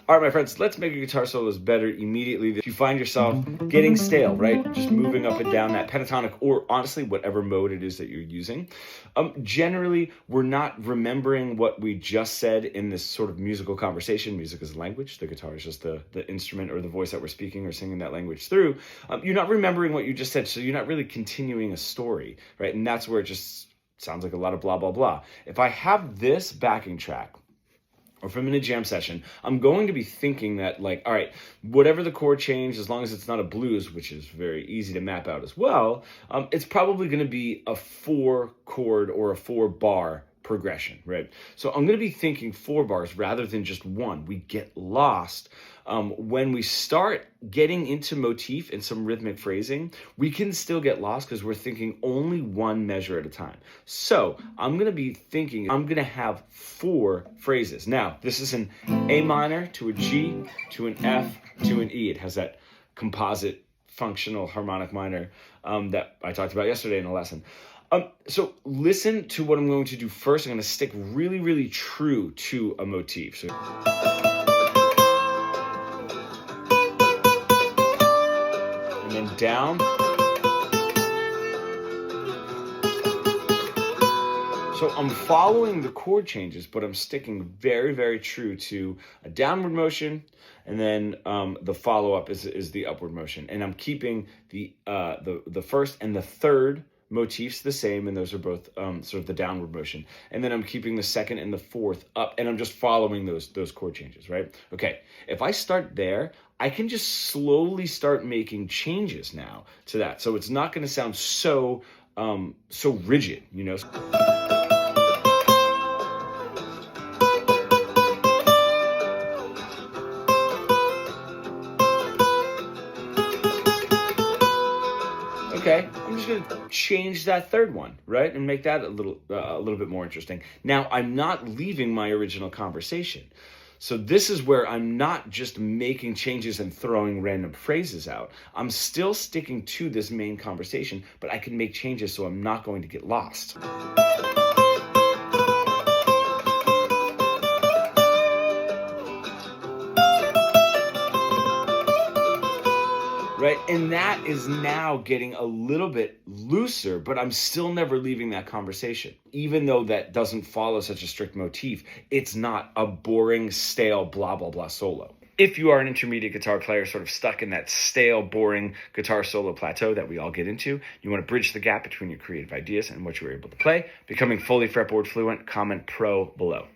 All right, my friends, let's make your guitar solos better immediately. If you find yourself getting stale, right? Just moving up and down that pentatonic, or honestly, whatever mode it is that you're using. Generally, we're not remembering what we just said in this sort of musical conversation. Music is a language. The guitar is just the instrument or the voice that we're speaking or singing that language through. You're not remembering what you just said, so you're not really continuing a story, right? And that's where it just sounds like a lot of blah, blah, blah. If I have this backing track, or if I'm in a jam session, I'm going to be thinking that, like, all right, whatever the chord change, as long as it's not a blues, which is very easy to map out as well, it's probably going to be a 4-chord or a 4-bar progression, right? So I'm going to be thinking 4 bars rather than just one. We get lost. When we start getting into motif and some rhythmic phrasing, we can still get lost because we're thinking only one measure at a time. So I'm going to be thinking, I'm going to have 4 phrases. Now, this is an A minor to a G to an F to an E. It has that composite functional harmonic minor that I talked about yesterday in the lesson. So listen to what I'm going to do first. I'm going to stick really, really true to a motif. So, and then down. So I'm following the chord changes, but I'm sticking very, very true to a downward motion, and then the follow-up is the upward motion. And I'm keeping the first and the third motifs the same, and those are both sort of the downward motion. And then I'm keeping the second and the fourth up, and I'm just following those chord changes, right? Okay, if I start there, I can just slowly start making changes now to that. So it's not going to sound so rigid, you know? Okay, I'm just going to change that third one, right? And make that a little bit more interesting. Now, I'm not leaving my original conversation. So this is where I'm not just making changes and throwing random phrases out. I'm still sticking to this main conversation, but I can make changes so I'm not going to get lost. Right? And that is now getting a little bit looser, but I'm still never leaving that conversation. Even though that doesn't follow such a strict motif, it's not a boring, stale, blah, blah, blah solo. If you are an intermediate guitar player sort of stuck in that stale, boring guitar solo plateau that we all get into, you want to bridge the gap between your creative ideas and what you were able to play, becoming fully fretboard fluent, comment pro below.